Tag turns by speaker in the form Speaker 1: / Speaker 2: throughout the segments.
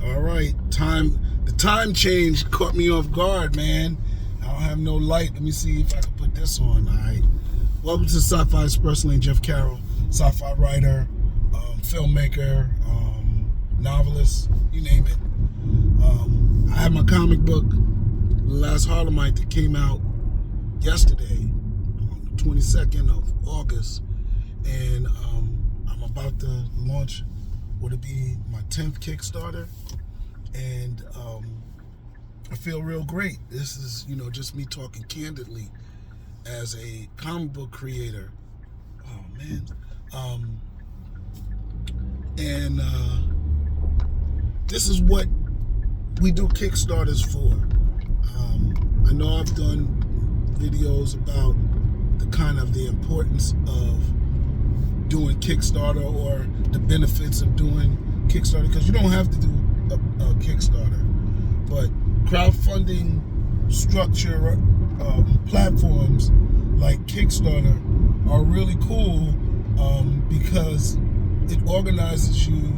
Speaker 1: All right, the time change caught me off guard, man. I don't have no light. Let me see if I can put this on. All right. Welcome to Sci-Fi Express Lane. Jeff Carroll, sci-fi writer, filmmaker, novelist, you name it. I have my comic book, The Last Harlemite, that came out yesterday, on the 22nd of August, and I'm about to launch what would be my 10th Kickstarter, and I feel real great. This is, just me talking candidly as a comic book creator. Oh man. And this is what we do Kickstarters for. I know I've done videos about the importance of doing Kickstarter or the benefits of doing Kickstarter, because you don't have to do a Kickstarter, but crowdfunding structure platforms like Kickstarter are really cool because it organizes you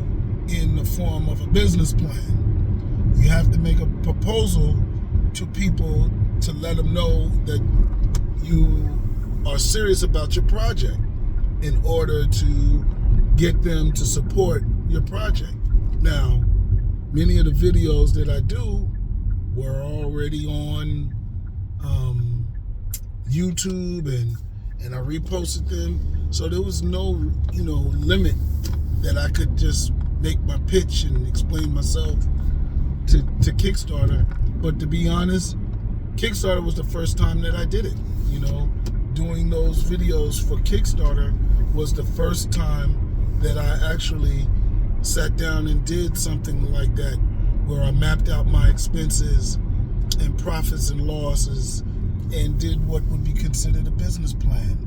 Speaker 1: in the form of a business plan. You have to make a proposal to people to let them know that you are serious about your project in order to get them to support your project. Now, many of the videos that I do were already on YouTube, and I reposted them, so there was no limit that I could just make my pitch and explain myself to Kickstarter. But to be honest, Kickstarter was the first time that I did it. Doing those videos for Kickstarter was the first time that I actually sat down and did something like that, where I mapped out my expenses and profits and losses and did what would be considered a business plan.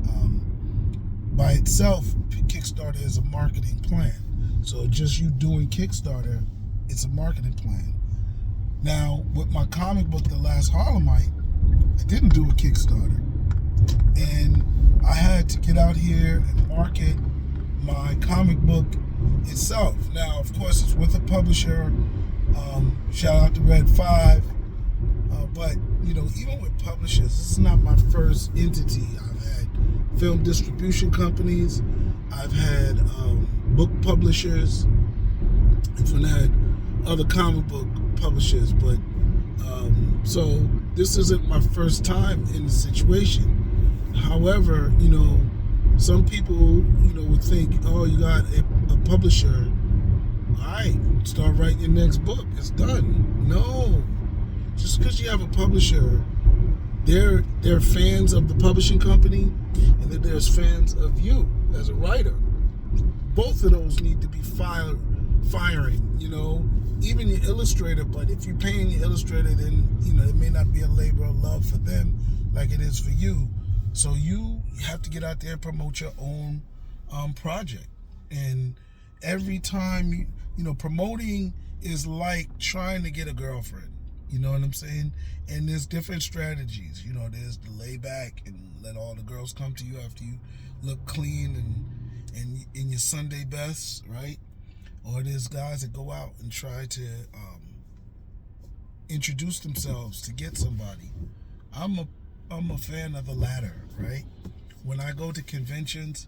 Speaker 1: By itself, Kickstarter is a marketing plan. So just you doing Kickstarter, it's a marketing plan. Now, with my comic book, The Last Harlemite, I didn't do a Kickstarter. And I had to get out here and market my comic book itself. Now, of course, it's with a publisher. Shout out to Red 5. But, even with publishers, this is not my first entity. I've had film distribution companies. I've had book publishers. I've had other comic book publishers. But, so this isn't my first time in the situation. However, some people, would think, oh, you got a publisher, all right, start writing your next book. It's done. No. Just because you have a publisher, they're fans of the publishing company, and then there's fans of you as a writer. Both of those need to be firing, even your illustrator. But if you're paying your illustrator, then, it may not be a labor of love for them like it is for you. So you have to get out there and promote your own project. And every time, promoting is like trying to get a girlfriend. You know what I'm saying? And there's different strategies. There's the lay back and let all the girls come to you after you look clean and in your Sunday best, right? Or there's guys that go out and try to introduce themselves to get somebody. I'm a fan of the latter, right? When I go to conventions,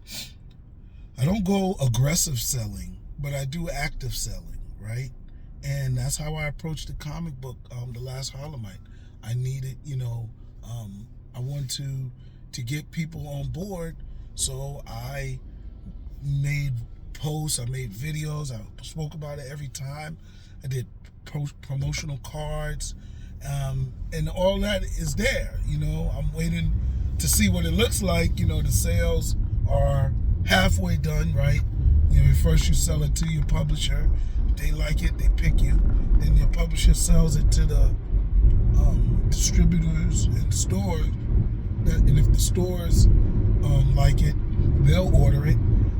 Speaker 1: I don't go aggressive selling, but I do active selling, right? And that's how I approach the comic book, The Last Harlemite. I needed, I want to get people on board, so I made posts, I made videos, I spoke about it every time. I did promotional cards, and all that is there. I'm waiting to see what it looks like. The sales are halfway done, right? First you sell it to your publisher. If they like it, they pick you. Then your publisher sells it to the distributors and stores. And if the stores like it, they'll order it.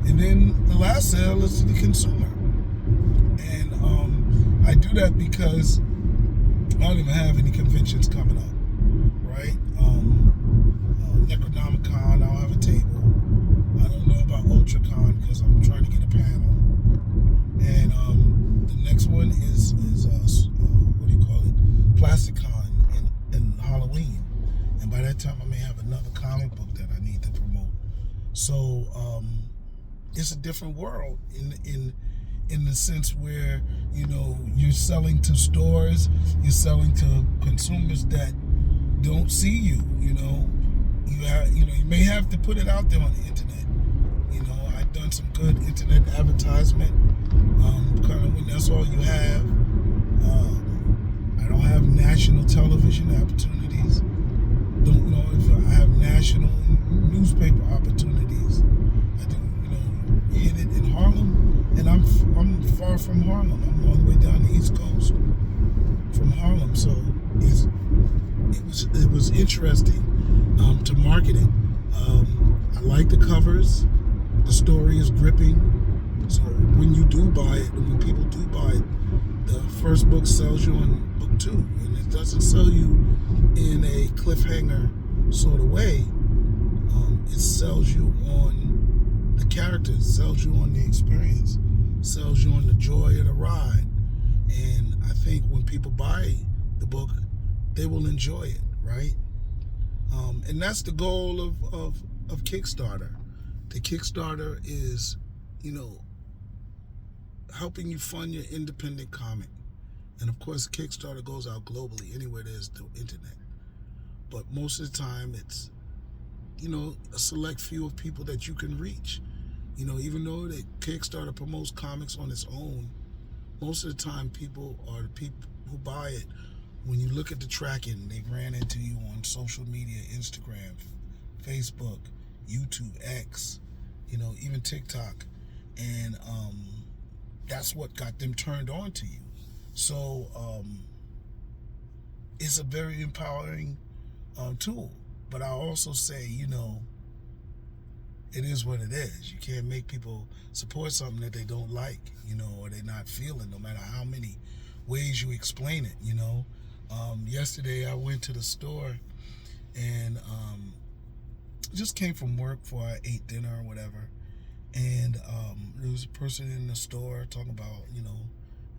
Speaker 1: And then the last sale is to the consumer. And I do that because I don't even have any conventions coming up, right? Necronomicon, I don't have a table. I don't know about UltraCon because I'm trying to get a panel. And the next one doing is what do you call it? PlasticCon and Halloween. And by that time, I may have another comic book that I need to promote. So it's a different world in the sense where, you know, you're selling to stores, you're selling to consumers that don't see you. You know, you may have to put it out there on the internet. You know, I've done some good internet advertisement. Kind of when that's all you have. I don't have national television opportunities. Don't know if I have national newspaper opportunities. I do, you know, hit it in Harlem, and I'm far from Harlem. I'm all the way down the East Coast from Harlem, so it was interesting to market it. I like the covers. The story is gripping. So when you do buy it, and when people do buy it, the first book sells you on book 2, and it doesn't sell you in a cliffhanger sort of way. It sells you on the characters, sells you on the experience, sells you on the joy of the ride. And I think when people buy the book, they will enjoy it, right? And that's the goal of Kickstarter. The Kickstarter is, you know, helping you fund your independent comic. And of course, Kickstarter goes out globally, anywhere there's the internet. But most of the time, it's, you know, a select few of people that you can reach. You know, even though that Kickstarter promotes comics on its own, most of the time people are the people who buy it. When you look at the tracking, they ran into you on social media, Instagram, Facebook, YouTube, X, you know, even TikTok. And that's what got them turned on to you. So it's a very empowering tool. But I also say, you know, it is what it is. You can't make people support something that they don't like, you know, or they're not feeling, no matter how many ways you explain it, you know. Yesterday I went to the store and just came from work before I ate dinner or whatever. And there was a person in the store talking about, you know,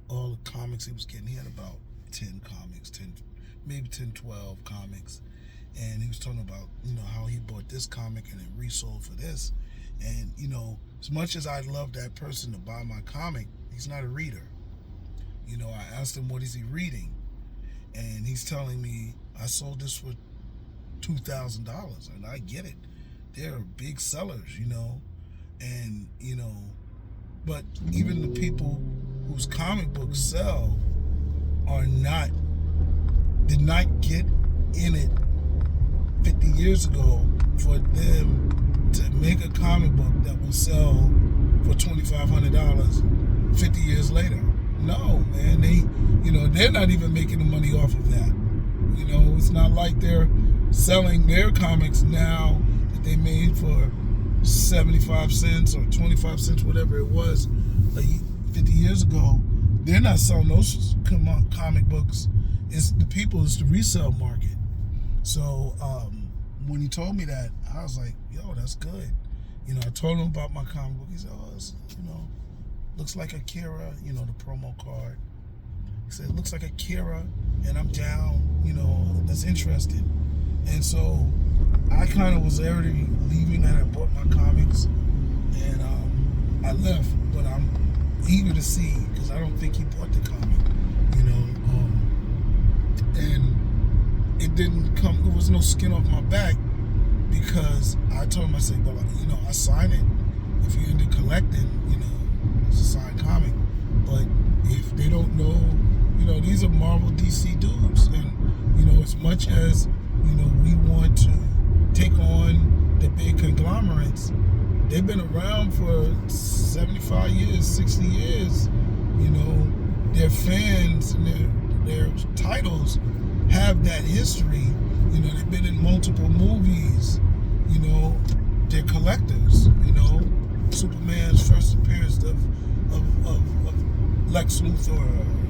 Speaker 1: all the comics he was getting. He had about 10 comics, 12 comics. And he was talking about, you know, how he bought this comic and it resold for this. And, you know, as much as I'd love that person to buy my comic, he's not a reader. You know, I asked him, what is he reading? And he's telling me, I sold this for $2,000. And I get it. They're big sellers, you know. And, you know, but even the people whose comic books sell did not get in it 50 years ago for them to make a comic book that will sell for $2,500 50 years later. No, man, they're not even making the money off of that. You know, it's not like they're selling their comics now that they made for 75 cents or 25 cents, whatever it was, 50 years ago. They're not selling those comic books. It's the resale market. So when he told me that, I was like, yo, that's good. You know, I told him about my comic book. He said, oh, it's, you know, looks like Akira, you know, the promo card. He said, it looks like Akira, and I'm down, you know, that's interesting. And so I kind of was already leaving, and I bought my comics, and I left, but I'm eager to see, because I don't think he bought the comic, you know, and it didn't come, there was no skin off my back, because I told him, I said, well, you know, I sign it. If you're into collecting, you know, it's a signed comic. But if they don't know, you know, these are Marvel DC dudes. And, you know, as much as, you know, we want to take on the big conglomerates, they've been around for 75 years, 60 years. You know, their fans and their titles have that history. You know, they've been in multiple movies. You know, they're collectors. You know, Superman's first appearance of Lex Luthor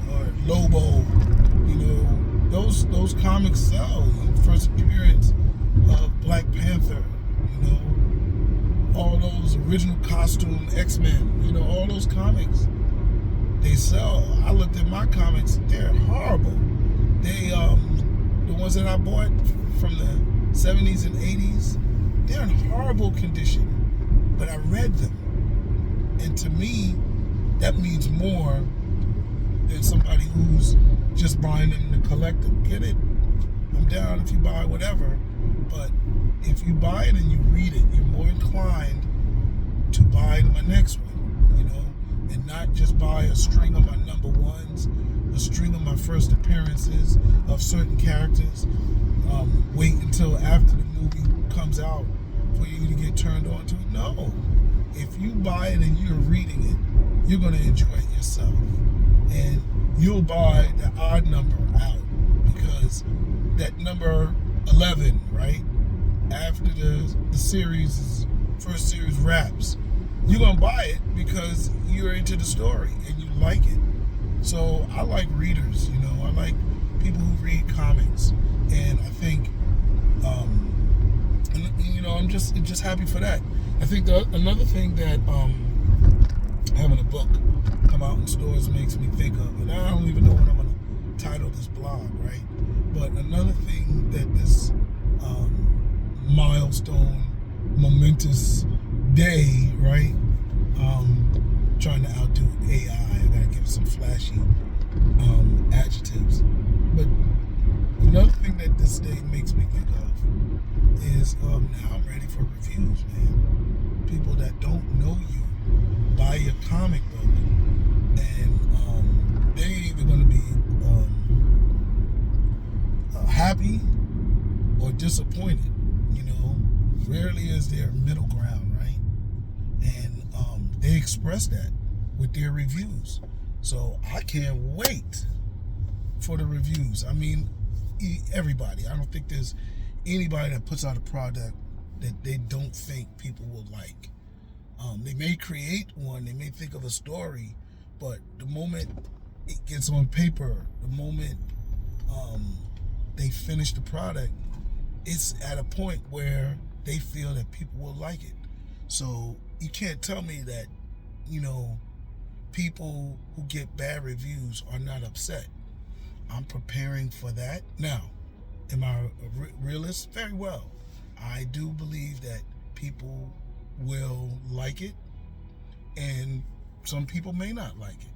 Speaker 1: or Lobo. You know, those comics sell. First appearance of Black Panther. You know, all those original costume X-Men. You know, all those comics they sell. I looked at my comics; they're horrible. They the ones that I bought from the 70s and 80s, they're in horrible condition. But I read them, and to me, that means more than somebody who's just buying them to collect them. Get it? I'm down if you buy whatever, but if you buy it and you read it, you're more inclined to buy my next one, you know, and not just buy a string of my number ones, a string of my first appearances of certain characters. Wait until after the movie comes out for you to get turned on to it. No. If you buy it and you're reading it, you're going to enjoy it yourself. And you'll buy the odd number out because that number 11, right? After the series, first series wraps, you're going to buy it because you're into the story and you like it. So I like readers, you know, I like people who read comics. And I think, you know, I'm just happy for that. I think another thing that having a book come out in stores makes me think of, and I don't even know what I'm going to title this blog, right? But another thing that this milestone, momentous day, right? Trying to outdo AI. I gotta give it some flashy adjectives. But another thing that this day makes me think of is now I'm ready for reviews, man. People that don't know you buy your comic book, and they're either gonna be happy or disappointed. You know, rarely is there a middle ground, right? And they express that with their reviews. So I can't wait for the reviews. I mean, everybody. I don't think there's anybody that puts out a product that they don't think people will like. They may create one, they may think of a story, but the moment it gets on paper, the moment they finish the product, it's at a point where they feel that people will like it. So you can't tell me that, you know, people who get bad reviews are not upset. I'm preparing for that. Now, am I a realist? Very well. I do believe that people will like it, and some people may not like it,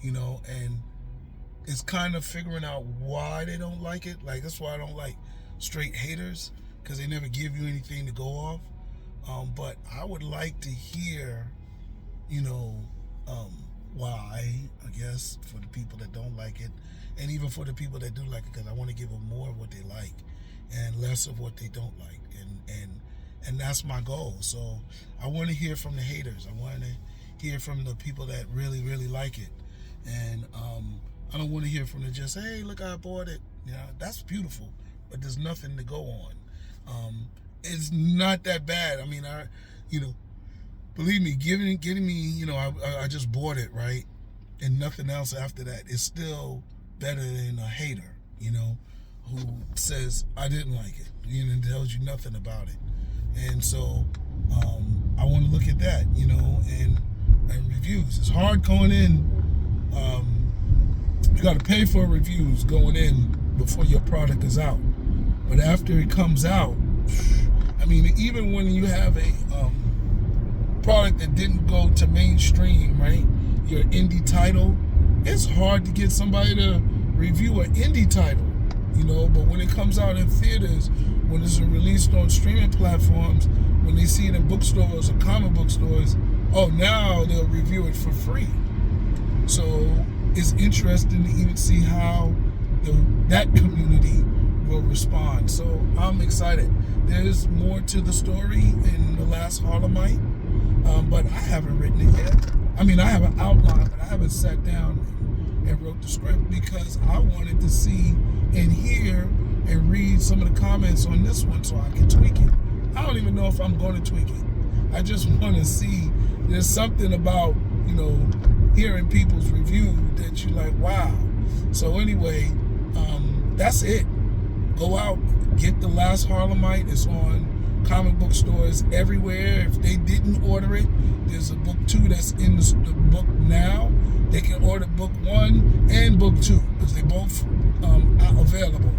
Speaker 1: you know, and it's kind of figuring out why they don't like it. Like, that's why I don't like straight haters, because they never give you anything to go off. But I would like to hear, you know, why, I guess, for the people that don't like it, and even for the people that do like it, because I want to give them more of what they like and less of what they don't like, and that's my goal. So I want to hear from the haters. I want to hear from the people that really, really like it, and I don't want to hear from the just, hey, look, I bought it. You know, that's beautiful, but there's nothing to go on. It's not that bad. I mean, you know, believe me, getting me, you know, I just bought it, right? And nothing else after that is still better than a hater, you know, who says, I didn't like it, you know, and tells you nothing about it. And so I want to look at that, you know, and reviews. It's hard going in. You got to pay for reviews going in before your product is out. But after it comes out, I mean, even when you have a product that didn't go to mainstream, right? Your indie title, it's hard to get somebody to review an indie title, you know, but when it comes out in theaters, when it's released on streaming platforms, when they see it in bookstores or comic book stores, oh, now they'll review it for free. So it's interesting to even see how that community will respond. So I'm excited. There's more to the story in The Last Harlemite, but I haven't written it yet. I mean, I have an outline, but I haven't sat down and wrote the script because I wanted to see and hear and read some of the comments on this one so I can tweak it. I don't even know if I'm going to tweak it. I just want to see. There's something about, you know, hearing people's review that you're like, wow. So anyway, that's it. Go out, get The Last Harlemite. It's on comic book stores everywhere. If they didn't order it, there's a book too that's in the book now they can order book 1 and book 2 because they both are available.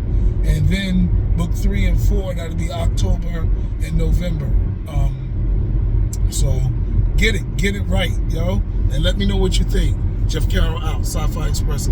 Speaker 1: And then book 3 and 4, that'll be October and November. So get it right, yo. And let me know what you think. Jeff Carroll out, Sci-Fi Express.